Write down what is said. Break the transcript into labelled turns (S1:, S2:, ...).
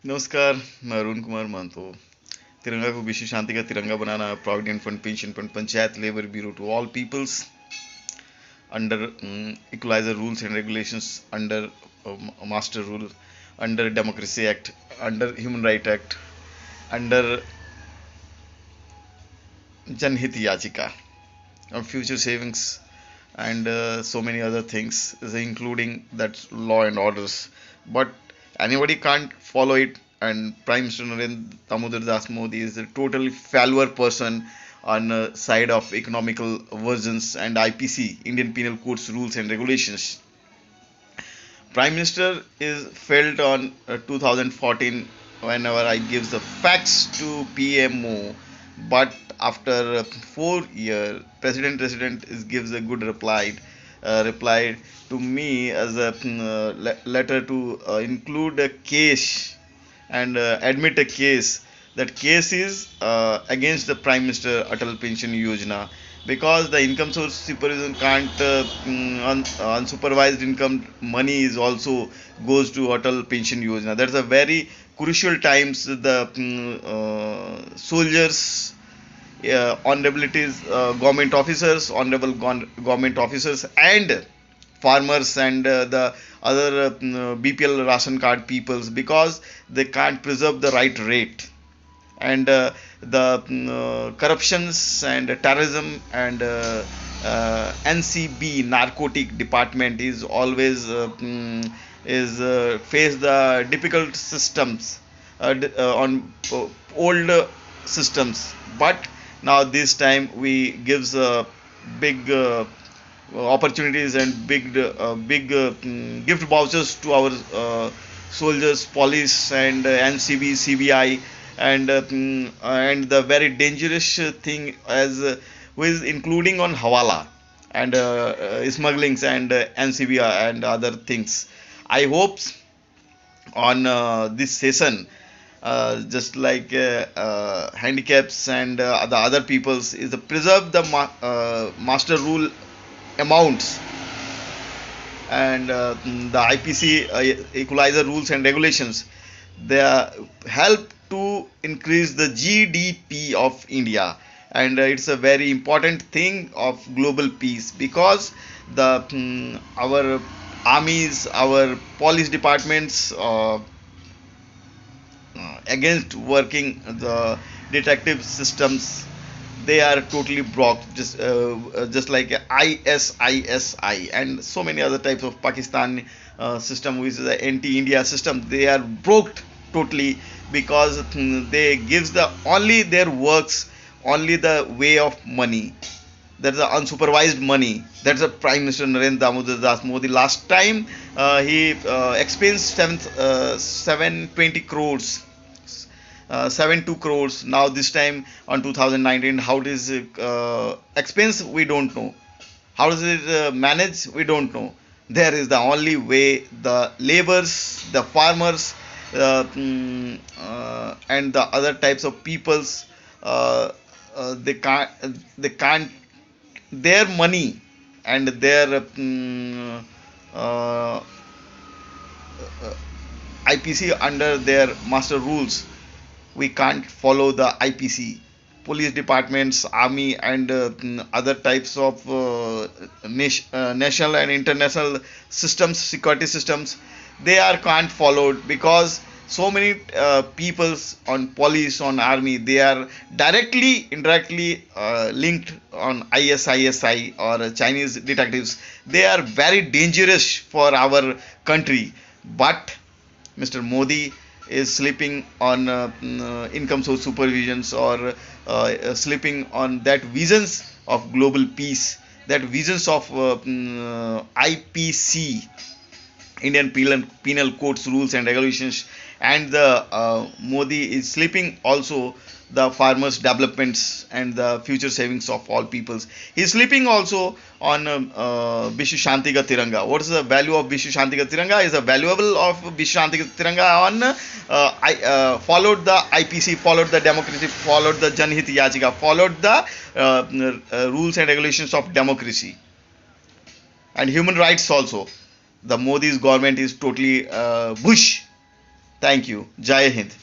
S1: नमस्कार। मैं अरुण कुमार महतो। तिरंगा को विश्व शांति का तिरंगा बनाना, provident fund, pension fund, panchayat, labour bureau to all peoples under equaliser rules and regulations, under master rule, under democracy act, under human right act, under जनहित याचिका, future savings, and so many other things, including that law and orders. But anybody can't follow it, and Prime Minister Narendra Damodar Das Modi is a totally failure person on side of economical versions and IPC, Indian Penal Codes rules and regulations. Prime Minister is failed on 2014 whenever I gives the facts to PMO, but after 4 year, President is gives a good reply to me as a letter to include a case and admit a case. That case is against the Prime Minister Atal Pension Yojana, because the income source supervision can't unsupervised income money is also goes to Atal Pension Yojana. That's a very crucial times. The soldiers, honorabilities, government officers, and farmers, and the other BPL ration card peoples, because they can't preserve the right rate, and the corruptions and terrorism, and NCB narcotic department is always is face the difficult systems on old systems. But now this time we gives big opportunities and big gift vouchers to our soldiers, police, and NCB, CBI, and the very dangerous thing as with including on hawala and smugglings, and NCB and other things. I hope on this session, just like handicaps and the other peoples, is to preserve the master rule amounts, and the IPC equalizer rules and regulations. They help to increase the GDP of India, and it's a very important thing of global peace, because the our armies, our police departments, against working the detective systems, they are totally blocked, just like ISISI and so many other types of Pakistan system, which is the anti-India system. They are broke totally, because they gives the only their works only the way of money. That's the unsupervised money. That's the Prime Minister Narendra Damodar Das Modi. Last time he expensed 720 crores, 72 crores. Now this time on 2019, how it is expense, we don't know. How does it manage, we don't know. There is the only way the laborers, the farmers, and the other types of peoples, they can't their money and their uh, IPC under their master rules. We can't follow the IPC. Police departments, army, and other types of national and international systems, security systems, they are can't followed, because so many peoples on police, on army, they are directly, indirectly linked on ISISI or Chinese detectives. They are very dangerous for our country. But Mr. Modi is sleeping on income source supervisions, or sleeping on that visions of global peace, that visions of IPC, Indian Penal Codes rules and regulations, and the Modi is sleeping also the farmers' developments and the future savings of all peoples. He is sleeping also on Vishu Shanti Ka Tiranga. What is the value of Vishu Shanti Ka Tiranga? Is the valuable of Vishu Shanti Ka Tiranga on followed the IPC, followed the democracy, followed the Janhit Yachika, followed the rules and regulations of democracy and human rights also. The Modi's government is totally bush. Thank you. Jai Hind.